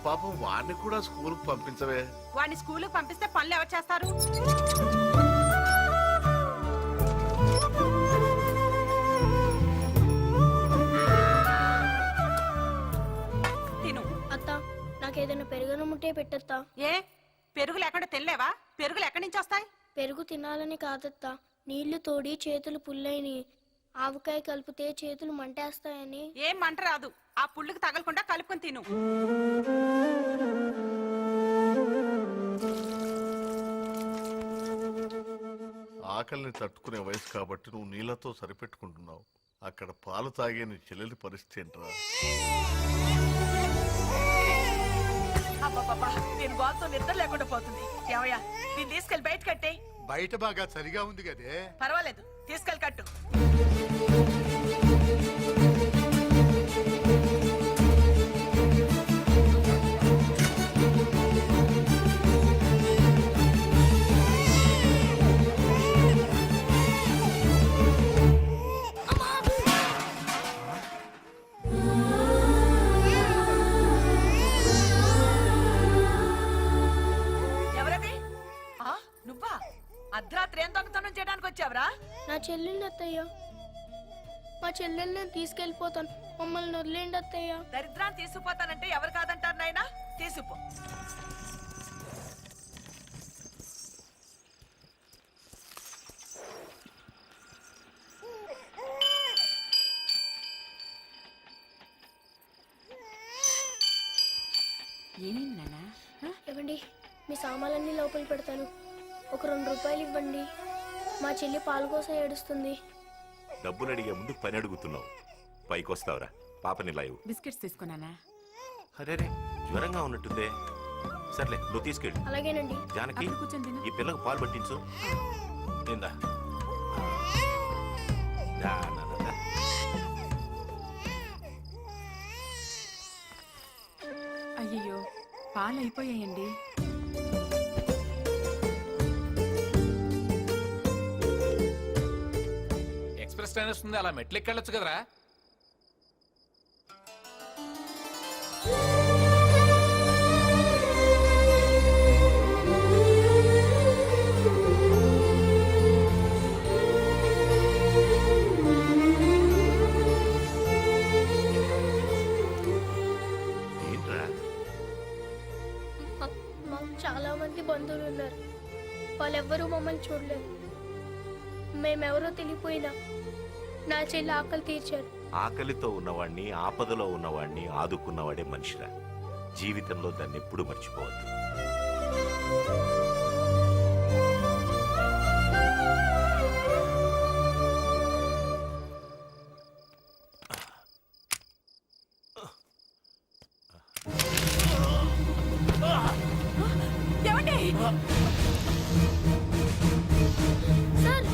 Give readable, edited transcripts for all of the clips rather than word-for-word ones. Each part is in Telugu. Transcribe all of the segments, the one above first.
పాపం వాడిని కూడా స్కూల్ పంపించవే. వాడిని స్కూల్ పంపిస్తే పనులు ఎవరు చేస్తారు? తిను. అత్త నాకేదైనా పెరుగను ముట్టే పెట్టత్తా. ఏ పెరుగు లేకుండా తినలేవా? పెరుగులు ఎక్కడి నుంచి వస్తాయి? పెరుగు తినాలని కాదత్తా, నీళ్లు తోడి చేతులు పుల్లైని, ఆవకాయ కలిపితే చేతులు మంటేస్తాయని. ఏం మంట రాదు, ఆ పుళ్ళుకి తగలకుండా కలుపుకొని తిను. ఆకలిని తట్టుకునే వయసు కాబట్టి నువ్వు నీళ్లతో సరిపెట్టుకుంటున్నావు. అక్కడ పాలు తాగే నీ చెల్లెలి పరిస్థితి ఏంట్రా? అబ్బబ్బబ్బా, నేను బాల్తో నిద్ర లేకుండా పోతుంది. ఏమయ్యా, నేను తీసుకెళ్లి బయట కట్టే. బయట బాగా సరిగా ఉంది కదే. పర్వాలేదు, తీసుకెళ్ళి కట్టు. అర్ధరాత్రి ఏం దొంగతనం చేయడానికి వచ్చావరా? నా చెల్లెల్ని అత్తయ్య, మా చెల్లెల్ని నేను తీసుకెళ్లిపోతాను, మమ్మల్ని వదిలేండి అత్తయ్య. దరిద్రాన్ని తీసుకుపోతానంటే ఎవరు కాదంటారు నాయనా? తీసుకుపో. ఇవ్వండి, మీ సామాన్లన్నీ లోపల పెడతాను. ఒక 2 రూపాయలు ఇవ్వండి, మా చెల్లి పాలు కోసం ఏడుస్తుంది. డబ్బులు అడిగే ముందు పని అడుగుతున్నావు. పైకి వస్తావురా, పాపని లైవ్ బిస్కెట్స్ తీసుకున్నానా? అరే జ్వరంగా ఉన్నట్టుందే. సర్లే, నువ్వు తీసుకెళ్ళి. అలాగేనండి. జానకి, ఈ పిల్లకు పాలు పట్టించు. ఏందా అయ్యో, పాలు అయిపోయాయండి. ఎక్స్ప్రెస్ ట్రైన్ వస్తుంది, అలా మెట్లు ఎక్కెళ్ళొచ్చు కదరా. చాలా మంది బంధువులు ఉన్నారు, వాళ్ళెవ్వరూ మమ్మల్ని చూడలేదు. మేమెవరో తెలియపోయినా నా చెల్లి ఆకలి తీర్చారు. ఆకలితో ఉన్నవాడిని, ఆపదలో ఉన్నవాడిని ఆదుకున్నవాడే మనిషిరా. జీవితంలో దాన్ని ఎప్పుడు మర్చిపోవద్దు. సార్,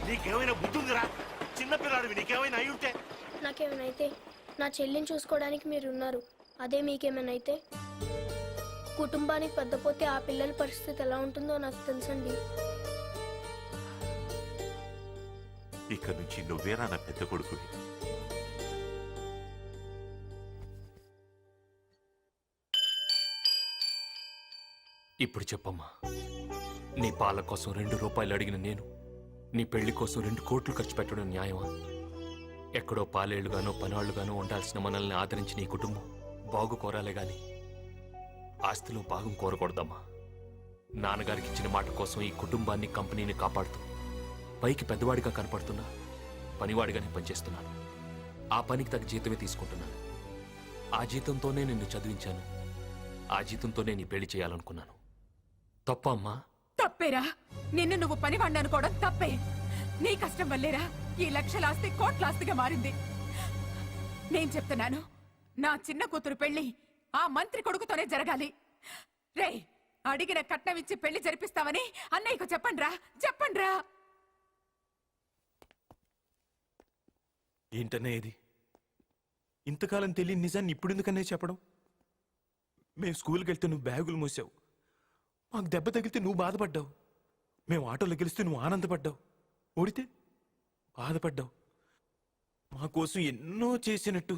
నీకేమైనా బుద్ధి ఉందిరా? చిన్నపిల్లాడివి, నీకేమైనా అయి ఉంటే. నాకేమైనా అయితే నా చెల్లిని చూసుకోవడానికి మీరున్నారు. అదే మీకేమైనా అయితే కుటుంబానికి పెద్దపోతే ఆ పిల్లల పరిస్థితి ఎలా ఉంటుందో నాకు తెలుసండి. ఇక నుంచి నువ్వేరా నా పెద్ద కొడుకు. ఇప్పుడు చెప్పమ్మా, నీ పాల కోసం 2 రూపాయలు అడిగిన నేను నీ పెళ్లి కోసం 2 కోట్లు ఖర్చు పెట్టడం న్యాయమా? ఎక్కడో పాలేళ్లుగానో పనివాళ్లుగానో ఉండాల్సిన మనల్ని ఆదరించి నీ కుటుంబం బాగు కోరాలే గాని ఆస్తిలో భాగం కోరకూడదమ్మా. నాన్నగారికి ఇచ్చిన మాట కోసం ఈ కుటుంబాన్ని, కంపెనీని కాపాడుతూ పైకి పెద్దవాడిగా కనపడుతున్నా పనివాడిగానే పనిచేస్తున్నాను. ఆ పనికి తగ్గ జీతమే తీసుకుంటున్నాను. ఆ జీతంతోనే నిన్ను చదివించాను. ఆ జీతంతోనే నీ పెళ్లి చేయాలనుకున్నాను. తప్ప అమ్మా? తప్పేరా, నిన్ను నువ్వు పనివాడిని అనుకోవడం తప్పే. నీ కష్టం వల్లేరా ఈ లక్షల ఆస్తి కోట్ల ఆస్తిగా మారింది. నేను చెప్తున్నాను, నా చిన్న కూతురు పెళ్లి ఆ మంత్రి కొడుకుతోనే జరగాలి. రే, అడిగిన కట్నం ఇచ్చి పెళ్లి జరిపిస్తామని అన్నయ్యకు చెప్పండ్రా, చెప్పండ్రా. ఏంటనే ఇది? ఇంతకాలం తెలియని నిజాన్ని ఇప్పుడు ఎందుకనే చెప్పడం? మేము స్కూల్కి వెళ్తే నువ్వు బ్యాగులు మోసావు, మాకు దెబ్బ తగిలితే నువ్వు బాధపడ్డావు, మేము ఆటోలో గెలిస్తే నువ్వు ఆనందపడ్డావు, ఓడితే బాధపడ్డావు. మా కోసం ఎన్నో చేసినట్టు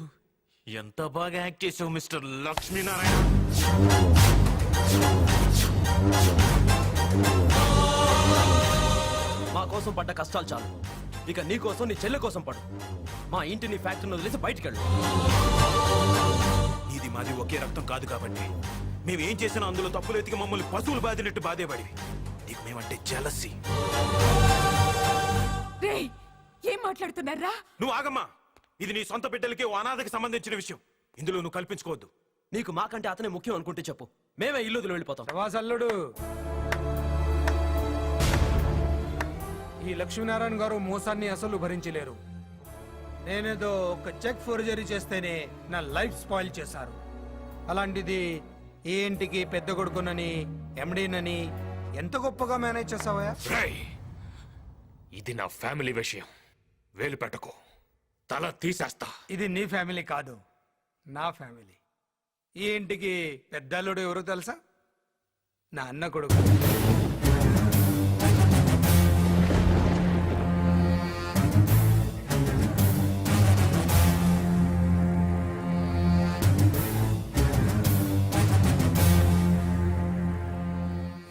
ఎంత బాగా యాక్ట్ చేసావు మిస్టర్ లక్ష్మీనారాయణ. మా కోసం పడ్డ కష్టాలు చాలు, ఇక నీ కోసం నీ చెల్లె కోసం పడు. మా ఇంటిని ఫ్యాక్టరీని వదిలేసి బయటికి వెళ్ళు. ఇది మాది ఒకే రక్తం కాదు కాబట్టి మేమేం చేసినా అందులో తప్పులు ఎతికి మమ్మల్ని పశువులు బాధినట్టు బాధేవాడివి. నీకు మేమంటే జలసి. రేయ్, ఏం మాట్లాడుతున్నారా? నువ్వు ఆగమ్మా. ఇది నీ సొంత బిడ్డలకి ఓ అనాథకి సంబంధించిన విషయం. ఇందులో నువ్వు కల్పించుకోవద్దు. నీకు మాకంటే అతనే ముఖ్యం అనుకుంటే చెప్పు, మేమే ఇల్లు వదిలి వెళ్ళిపోతాం. అల్లుడు, ఈ లక్ష్మీనారాయణ గారు మోసాన్ని అసలు భరించలేరు. నేనేదో ఒక చెక్ ఫోర్జరీ చేస్తేనే నా లైఫ్ స్పాయిల్ చేశారు. అలాంటిది ఈ ఇంటికి పెద్ద కొడుకునని, ఎండీనని ఎంత గొప్పగా మేనేజ్ చేసావా? రేయ్, ఇది నా ఫ్యామిలీ విషయం. వేలు పెట్టకు, తల తీసేస్తా. ఇది నీ ఫ్యామిలీ కాదు, నా ఫ్యామిలీ. ఈ ఇంటికి పెద్ద అల్లుడు ఎవరో తెలుసా? నా అన్న కొడుకు.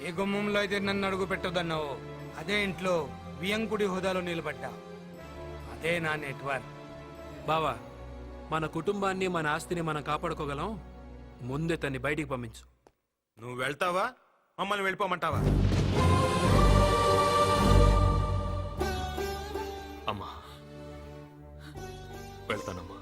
ఏ గుమ్మంలో అయితే నన్ను అడుగు పెట్టొద్దన్నావు, అదే ఇంట్లో వియంకుడి హోదాలో నిలబడ్డా. అదే నా నెట్వర్క్. బావా, మన కుటుంబాన్ని మన ఆస్తిని మనం కాపాడుకోగలం. ముందే తన్ని బయటికి పంపించు. నువ్వు వెళ్తావా, మమ్మల్ని వెళ్ళిపోమంటావా? అమ్మా, వెళ్తానమ్మా.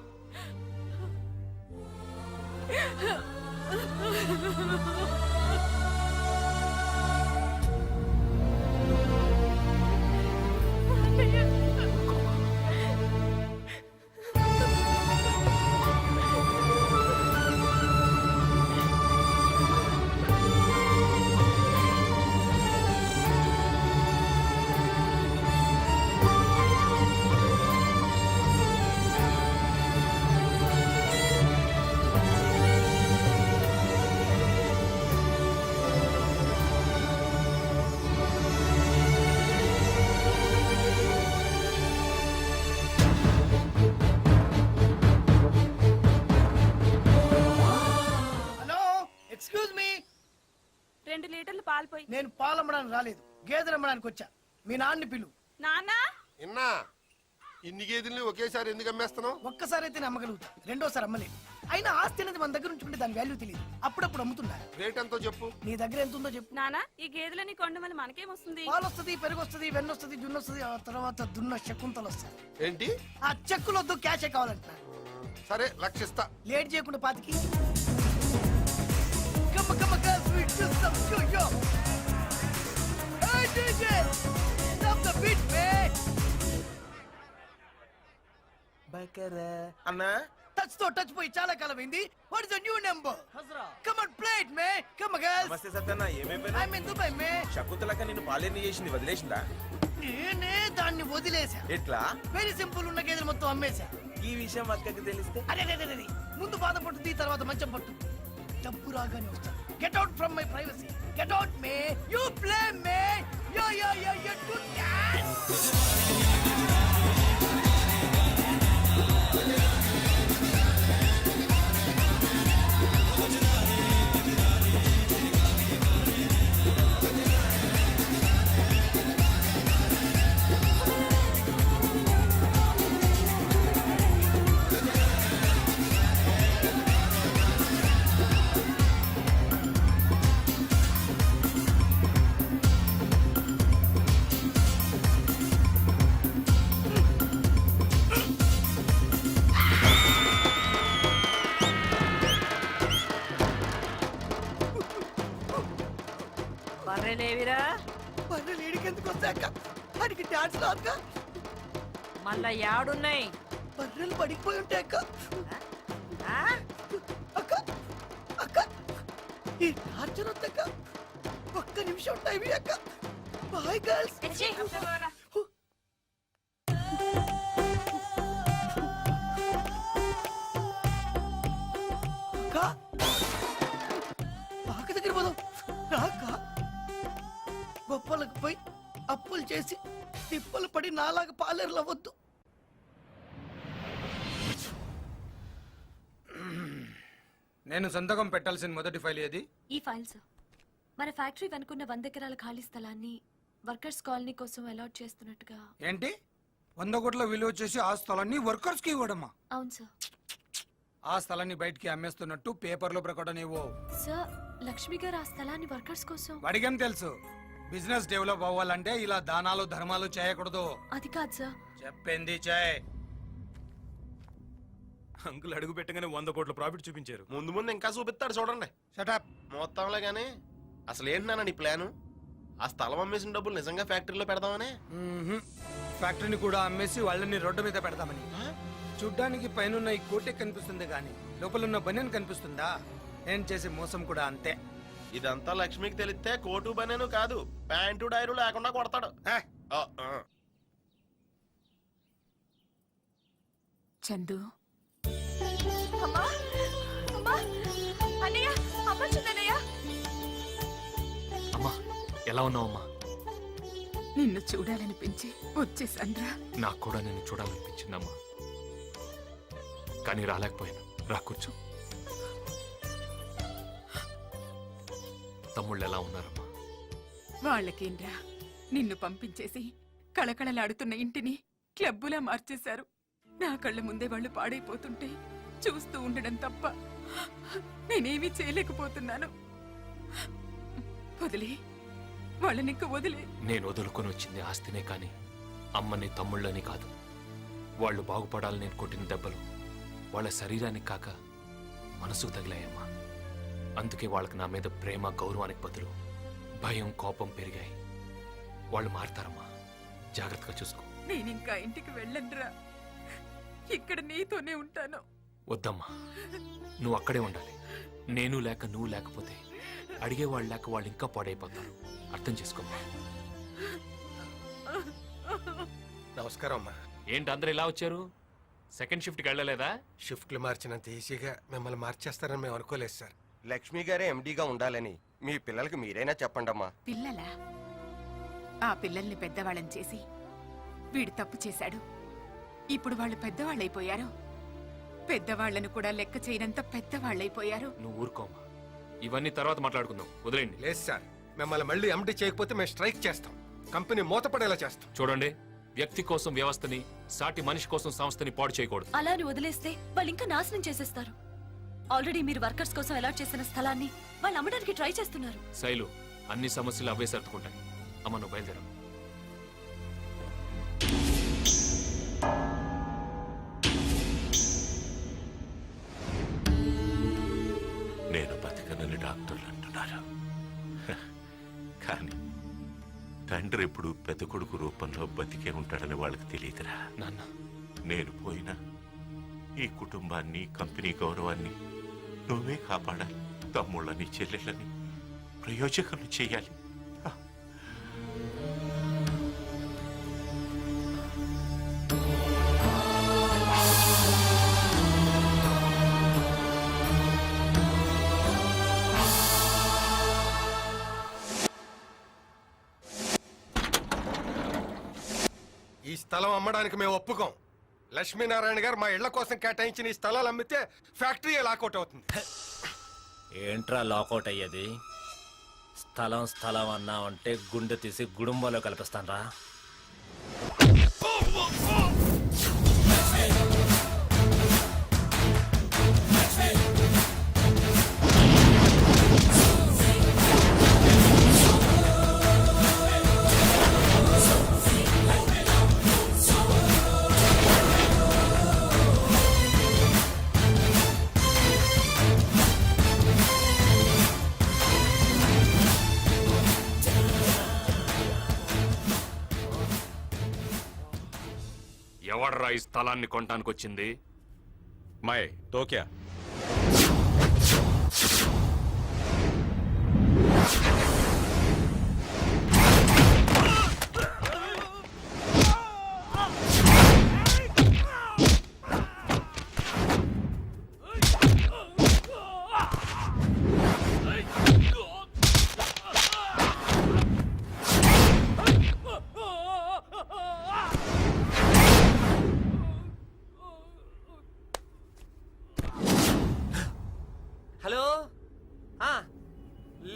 Hello, excuse me. 2 లీటర్లు పాలు పోయి. నేను పాలు అమ్మడానికి రాలేదు, గేదెలు అమ్మడానికి వచ్చా. మీ నాన్నని పిలు. నాన్నా, ఇన్నా ఇన్ని గేదెల్ని ఒకేసారి ఎందుకు అమ్మేస్తున్నావు? ఒక్కసారి అయితే నమ్మగలుగుతా, రెండోసారి అమ్మలేదు. అయినా ఆస్తి అనేది మన దగ్గర ఉంచుకుంటే దాని వాల్యూ తెలియదు. అప్పుడప్పుడు అమ్ముతున్నా. రేట్ ఎంతో చెప్పు. నీ దగ్గర ఎంత ఉందో చెప్పు. నానా, ఈ గేదెలని కొండ వల్ల మనకేమొస్తుంది? పాలు వస్తుంది, పెరుగు వస్తుంది, వెన్న వస్తుంది, జున్ను వస్తుంది, ఆ తర్వాత దున్న శకుంతలు వస్తాయి. ఏంటి? ఆ చెక్కులు వద్దు, క్యాషే కావాలంటున్నా. సరే, లక్షిస్తా. లేట్ చేయకుండా పాతికి. Come on, girls, we do some yo-yo. Hey, DJ, stop the beat, man. అన్నా, టచ్ తో టచ్ పోయి చాలా కాలం అయింది. What is the new number? Come on, play it, May. Come on, girls. నమస్తే సత్యన్న, ఏమైపోయినా? ఐ మీన్ దుబాయ్, మే. శకుంతలక నిన్ను పాలేర్ని చేసింది వదిలేసిందా? నేనే దాన్ని వదిలేసా. ఎట్లా? వెరీ సింపుల్, ఉన్న గేదెలు మొత్తం అమ్మేశా. ఈ విషయం అక్కకి తెలిస్తే? అరే, ముందు బాధపడుతుంది, తర్వాత మంచం పట్టు. డబ్బు రాగానే వస్తా. Get out from my privacy. Get out, మే. యూ ప్లే, మే. You do dance. బర్రెలేవిరా? బర్రెలు ఏడికెందుకు వస్తాక? వాడికి డాన్స్ రాదుగా. మళ్ళా యాడున్నాయి? బర్రెలు పడిపోయి ఉంటాయి అక్క. అక్క, ఈ టార్చర్ వద్దక్క. ఒక్క నిమిషం టైం అక్క. Bye girls. ఫైల్ చేసి తిప్పలు పడి నాలాగా పాలేరులు అవ్వద్దు. నేను సంతకం పెట్టాల్సిన మొదటి ఫైల్ ఏది? ఈ ఫైల్ సార్. మన ఫ్యాక్టరీ వెనుకున్న 100 ఎకరాల ఖాళీ స్థలాన్ని వర్కర్స్ కాలనీ కోసం అలాట్ చేస్తున్నట్టుగా. ఏంటి 100 కోట్ల విలువ చేసి ఆ స్థలాన్ని వర్కర్స్ కి ఇవ్వడమా? అవును సార్. ఆ స్థలాన్ని బయటికి అమ్మేస్తున్నట్టు పేపర్లో ప్రకటన ఇవ్వు. సార్, లక్ష్మి గారు ఆ స్థలాన్ని వర్కర్స్ కోసం. వాడికేం తెలుసు? బిజినెస్ డెవలప్ అవ్వాలంటే ఇలా దానాలు ధర్మాలు చేయకూడదు. అది కాదు సార్. చెప్పింది చేయి. అంకుల్ అడుగు పెట్టగానే 100 కోట్ల ప్రాఫిట్ చూపించారు. ముందు ముందు ఇంకా చూపిస్తాడు చూడండి. షటప్. మొత్తంలో గానీ అసలు ఏంటన్నా నీ ప్లాను? ఆ స్థలం అమ్మేసిన డబ్బులు నిజంగా ఫ్యాక్టరీలో పెడదామనే? ఫ్యాక్టరీని కూడా అమ్మేసి వాళ్ళని రోడ్డు మీద పెడదామని. చూడ్డానికి పైన ఈ కోటే కనిపిస్తుంది గాని లోపలున్న బనియన్ కనిపిస్తుందా? నేను చేసే మోసం కూడా అంతే. ఇదంతా లక్ష్మికి తెలిస్తే కోటు బనేను కాదు, ప్యాంటు డైరు లేకుండా కొడతాడు. చందు, అమ్మా ఎలా ఉన్నావమ్మా? నిన్ను చూడాలనిపించి వచ్చేసండ్రా. నాకు కూడా నేను చూడాలనిపించిందమ్మా, కానీ రాలేకపోయాను. రా కూర్చో. తమ్ముళ్ళు ఎలా ఉన్నారమ్మా? వాళ్ళకేంరా, నిన్ను పంపించేసి కళకళలాడుతున్న ఇంటిని క్లబ్బులా మార్చేశారు. నా కళ్ళ ముందే వాళ్ళు పాడైపోతుంటే చూస్తూ ఉండడం తప్ప నేనేమీ చేయలేకపోతున్నాను. వదిలే వాళ్ళనింక వదిలే. నేను వదులుకొని వచ్చింది ఆస్తినే కాని అమ్మని తమ్ముళ్ళని కాదు. వాళ్ళు బాగుపడాలని నేను కొట్టిన దెబ్బలు వాళ్ళ శరీరానికి కాక మనసుకు తగిలాయమ్మా. అందుకే వాళ్ళకి నా మీద ప్రేమ గౌరవానికి బదులు భయం కోపం పెరిగాయి. వాళ్ళు మారతారమ్మా, జాగ్రత్తగా చూసుకో. నేనింకా ఇంటికి వెళ్ళండ్రా, ఇక్కడ నీతోనే ఉంటాను. వద్దమ్మా, నువ్వు అక్కడే ఉండాలి. నేను లేక నువ్వు లేకపోతే అడిగేవాళ్ళు లేక వాళ్ళు ఇంకా పాడైపోతారు. అర్థం చేసుకోమ్మా. నమస్కారం అమ్మా. ఏంటి అందరు ఇలా వచ్చారు? సెకండ్ షిఫ్ట్కి వెళ్ళలేదా? షిఫ్ట్లు మార్చినంత ఈజీగా మిమ్మల్ని మార్చేస్తారని మేము అనుకోలేదు సార్. లక్ష్మి గారే ఎండీగా ఉండాలని మీ పిల్లలకి మీరైనా చెప్పండమ్మా. పిల్లలా? ఆ పిల్లల్ని పెద్దవాళ్ళని చేసి వీడు తప్పు చేశాడు. ఇప్పుడు వాళ్ళు పెద్దవాళ్ళైపోయారు. పెద్దవాళ్లను కూడా లెక్క చేయనంత పెద్దవాళ్ళైపోయారు. నువ్వు ఊరుకోమ్మా, ఇవన్నీ తర్వాత మాట్లాడుకుందాం. వదిలేండి. లేదు సార్, మిమ్మల్ని మళ్ళీ ఎండీ చేయకపోతే మేము స్ట్రైక్ చేస్తాం. కంపెనీ మూతపడేలా చేస్తాం. చూడండి, వ్యక్తి కోసం వ్యవస్థని, సాటి మనిషి కోసం సంస్థని పాడు చేయకూడదు. అలా అని వదిలేస్తే వాళ్ళు ఇంకా నాశనం చేసేస్తారు. ఆల్రెడీ మీరు వర్కర్స్ కోసం అలాట్ చేసిన స్థలాన్ని వాళ్ళు అమ్మడానికి ట్రై చేస్తున్నారు. శైలు, అన్ని సమస్యలు అవే సర్దుకుంటాయి. అమ్మ నువ్వు బయలుదేరు. నేను బతకనని డాక్టర్లు అంటున్నారు, కానీ తండ్రి ఎప్పుడు పెద్ద కొడుకు రూపంలో బతికే ఉంటాడని వాళ్ళకి తెలియదురా. నాన్న, నేను పోయినా ఈ కుటుంబాన్ని, కంపెనీ గౌరవాన్ని నువ్వే కాపాడాలి. తమ్ముళ్ళని చెల్లెళ్ళని ప్రయోజకులు చేయాలి. ఈ స్థలం అమ్మడానికి మేము ఒప్పుకోం. లక్ష్మీనారాయణ గారు మా ఇళ్ల కోసం కేటాయించిన ఈ స్థలాలు అమ్మితే ఫ్యాక్టరీ లాకౌట్ అవుతుంది. ఏంట్రా లాకౌట్ అయ్యేది? స్థలం అన్నావంటే గుండె తీసి గుడుంబంలో కల్పిస్తానరా. ఎవడ్రా ఈ స్థలాన్ని కొనడానికి వచ్చింది? మై తోక్యా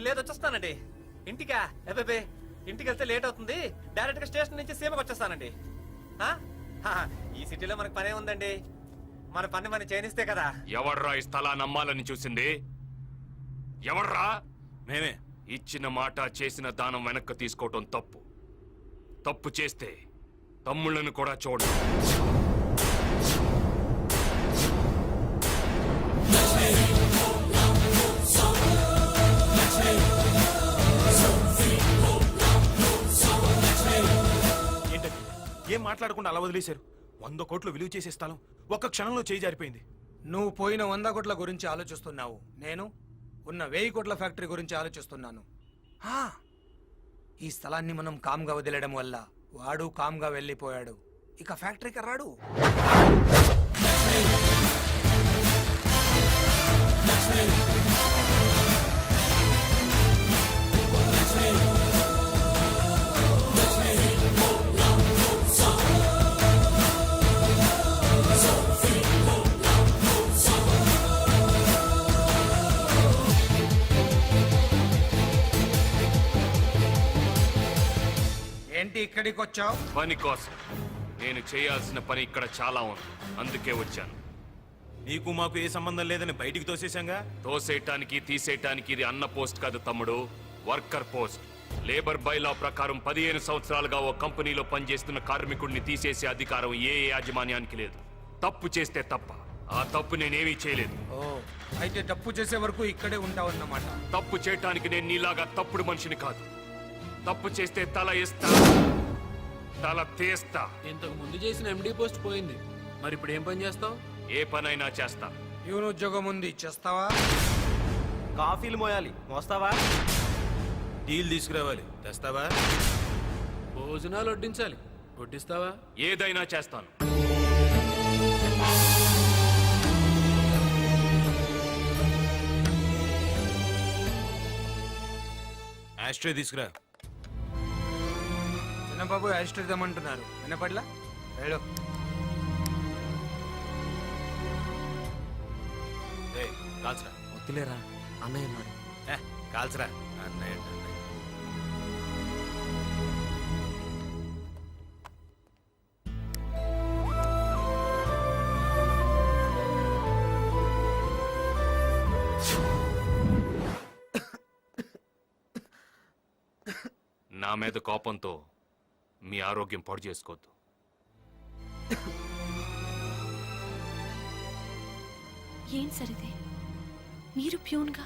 లేదు వచ్చేస్తానండి. ఇంటికా? అబ్బే ఇంటికి వెళ్తే లేట్ అవుతుంది. డైరెక్ట్ గా స్టేషన్ నుంచి సీమకు వచ్చేస్తానండి. ఆ? హా, ఈ సిటీలో మనకు పనే ఉందండి. మన పని మనం చేయనిస్తే కదా. ఎవర్రా ఈ స్థలాన్ని అమ్మాలని చూసింది? ఎవర్రా? మేమే. ఇచ్చిన మాట చేసిన దానం వెనక్కి తీసుకోవటం తప్పు. తప్పు చేస్తే తమ్ముళ్ళను కూడా చూడండి. ఏంటండి ఏం మాట్లాడకుండా అలా వదిలేశారు? 100 కోట్లు విలువ చేసే స్థలం ఒక్క క్షణంలో చేయి జారిపోయింది. నువ్వు పోయిన 100 కోట్ల గురించి ఆలోచిస్తున్నావు, నేను ఉన్న 1000 కోట్ల ఫ్యాక్టరీ గురించి ఆలోచిస్తున్నాను. ఈ స్థలాన్ని మనం కామ్గా వదిలేయడం వల్ల వాడు కామ్గా వెళ్ళిపోయాడు. ఇక ఫ్యాక్టరీకి రాడు. ఏంటి ఇక్కడికి వచ్చావు? పని కోసం. నేను చేయాల్సిన పని ఇక్కడ చాలా ఉంది, అందుకే వచ్చాను. నీకు మాకు ఏ సంబంధం లేదని బయటికి తోసేశాంగా. తోసేయటానికి తీసేయటానికి ఇది అన్న పోస్ట్ కాదు తమ్ముడు, వర్కర్ పోస్ట్. లేబర్ బైలా ప్రకారం 15 సంవత్సరాలుగా ఓ కంపెనీలో పనిచేస్తున్న కార్మికుడిని తీసేసే అధికారం ఏ యాజమాన్యానికి లేదు. తప్పు చేస్తే తప్ప. ఆ తప్పు నేనేమీ చేయలేదు. ఓ, అయితే తప్పు చేసే వరకు ఇక్కడే ఉంటావన్నమాట. తప్పు చేయటానికి నేను నీలాగా తప్పుడు మనిషిని కాదు. తప్పు చేస్తే తల ఇస్తా, తల తీస్తా. ఇంతకు ముందు చేసిన ఎండి పోస్ట్ పోయింది, మరి ఇప్పుడు ఏం పని చేస్తావు? ఏ పనైనా చేస్తా. ప్యూన్ ఉద్యోగం ఉంది, చేస్తావా? కాఫీలు మోయాలి, మోస్తావా? టీలు తీసుకురావాలి, తెస్తావా? భోజనాలు వడ్డించాలి, వడ్డిస్తావా? ఏదైనా చేస్తాను. ఆస్ట్రే తీసుకురా. చిన్నబాబు యాస్ట్రిద్దామంటున్నారు, వినపడ్లా? వెళ్ళు. కాల్చరా. వద్దులేరా, అన్నయ్య ఉన్నాడు. కాల్చరా. అన్నయ్య అంటే అన్నయ్య. నా మీద కోపంతో మీ ఆరోగ్యం పాడు చేసుకోవద్దు. ఏం సరిదే, మీరు ప్యూన్గా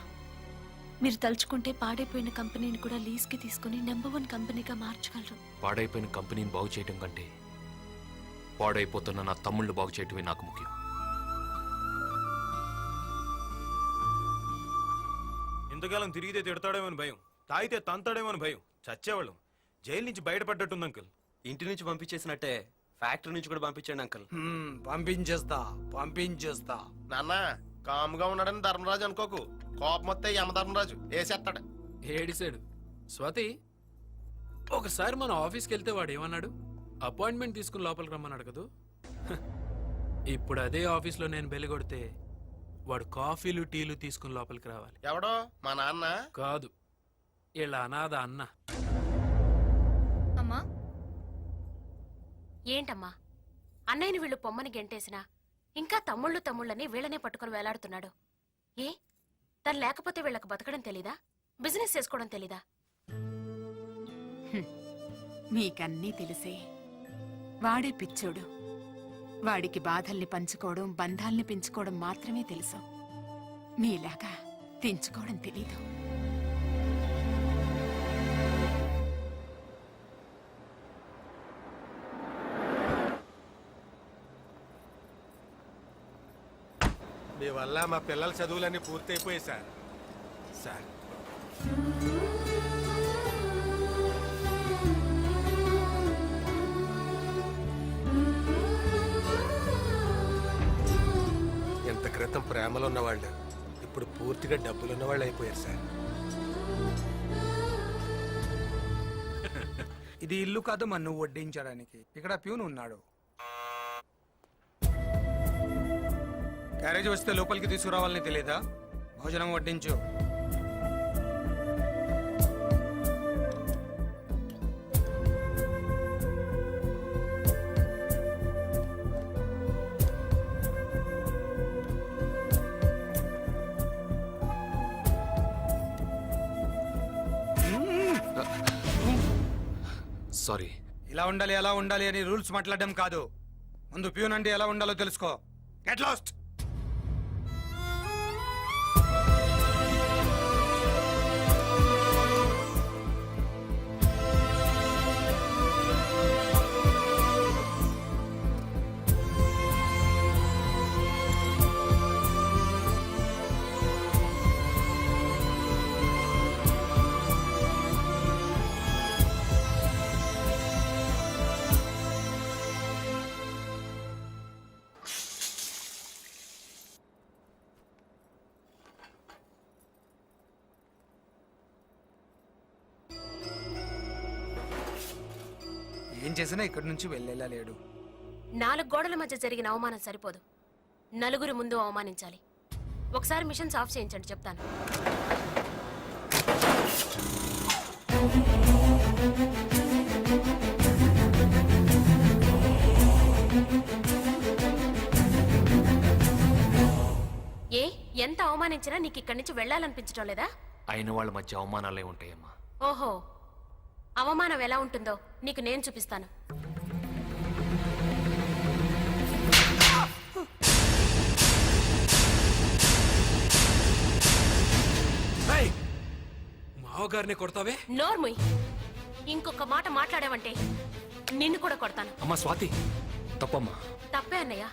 మీరు తలుచుకుంటే పాడైపోయిన కంపెనీని కూడా లీజ్కి తీసుకుని నెంబర్ 1 కంపెనీగా మార్చగలరు. పాడైపోయిన కంపెనీని బాగు చేయటం కంటే పాడైపోతున్న నా తమ్ముళ్ళు బాగు చేయటమే నాకు ముఖ్యం. ఇంతకాలం తిరిగితే తిడతాడేమని భయం, తాగితే తంతాడేమని భయం. చచ్చేవాళ్ళం. జైలు నుంచి బయటపడ్డట్టుంది అంకుల్. ఇంటి నుంచి పంపించేసినట్టే ఫ్యాక్టరీ నుంచి కూడా పంపించండి అంకుల్. పంపించేస్తా. నాన్న కాముగా ఉన్నాడని ధర్మరాజు అనుకోకు. కోపం వస్తే యమధర్మరాజు వేసేస్తాడు. ఏడిసాడు. స్వాతి, ఒకసారి మన ఆఫీస్కి వెళ్తే వాడు ఏమన్నాడు? అపాయింట్మెంట్ తీసుకుని లోపలికి రమ్మన్నాడు కదూ. ఇప్పుడు అదే ఆఫీస్లో నేను బెల్లి కొడితే వాడు కాఫీలు టీలు తీసుకుని లోపలికి రావాలి. ఎవడో మా నాన్న కాదు, ఇలా అనాథ అన్న. అమ్మా ఏంటమ్మా, అన్నయ్యని వీళ్ళు పొమ్మని గెంటేసినా ఇంకా తమ్ముళ్ళని వీళ్ళనే పట్టుకుని వేలాడుతున్నాడు. ఏ తను లేకపోతే వీళ్ళకి బతకడం తెలీదా? బిజినెస్ చేసుకోవడం తెలీదా? మీకన్నీ తెలిసే. వాడే పిచ్చోడు. వాడికి బాధల్ని పంచుకోవడం, బంధాల్ని పెంచుకోవడం మాత్రమే తెలుసు. మీలాగా తెంచుకోవడం తెలీదు. మీ వల్ల మా పిల్లల చదువులన్నీ పూర్తయిపోయాయి సార్. సార్ ఎంత క్రితం ప్రేమలో ఉన్నవాళ్ళు ఇప్పుడు పూర్తిగా డబ్బులు ఉన్నవాళ్ళు అయిపోయారు సార్. ఇది ఇల్లు కాదు మన నువ్వు వడ్డించడానికి. ఇక్కడ ప్యూన్ ఉన్నాడు. క్యారేజ్ వస్తే లోపలికి తీసుకురావాలని తెలియదా? భోజనం వడ్డించు. సారీ. ఇలా ఉండాలి అలా ఉండాలి అని రూల్స్ మాట్లాడడం కాదు. ముందు ప్యూన్ అంటే ఎలా ఉండాలో తెలుసుకో. Get lost. ఏం చేసినా ఇక్కడి నుంచి వెళ్ళేలా లేడు. 4 గోడల మధ్య జరిగిన అవమానం సరిపోదు, నలుగురి ముందు అవమానించాలి. ఒకసారి మిషన్స్ ఆఫ్ చేయించండి, చెప్తాను. ఏ ఎంత అవమానించినా నీకు ఇక్కడి నుంచి వెళ్ళాలనిపించడం లేదా? అయిన వాళ్ళ మధ్య అవమానాలే ఉంటాయమ్మా. ఓహో, అవమానం ఎలా ఉంటుందో నీకు నేను చూపిస్తాను. మావగారిని కొడతావే? నోర్ముయ్, ఇంకొక మాట మాట్లాడావంటే నిన్ను కూడా కొడతాను. అమ్మా స్వాతి, తప్పమ్మా. తప్పే అన్నయ్య.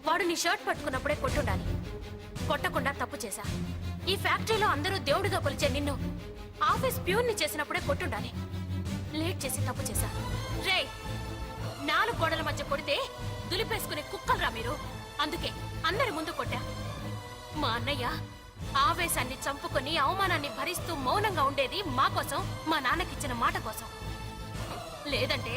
వాడు నీ షర్ట్ పట్టుకున్నప్పుడే కొట్టుండాలి, కొట్టకుండా తప్పు చేశా. ఈ ఫ్యాక్టరీలో అందరూ దేవుడిగా కొలిచే నిన్ను ఆఫీస్ ప్యూన్ ని చేసినప్పుడే కొట్టుండాలి. లేట్ చేసి తప్పు చేశా. రే, 4 గోడల మధ్య కొడితే దులిపేసుకునే కుక్కలరా మీరు. అందుకే అందరి ముందు కొట్టా. మా అన్నయ్య ఆవేశాన్ని చంపుకొని అవమానాన్ని భరిస్తూ మౌనంగా ఉండేది మా కోసం, మా నాన్నకిచ్చిన మాట కోసం. లేదంటే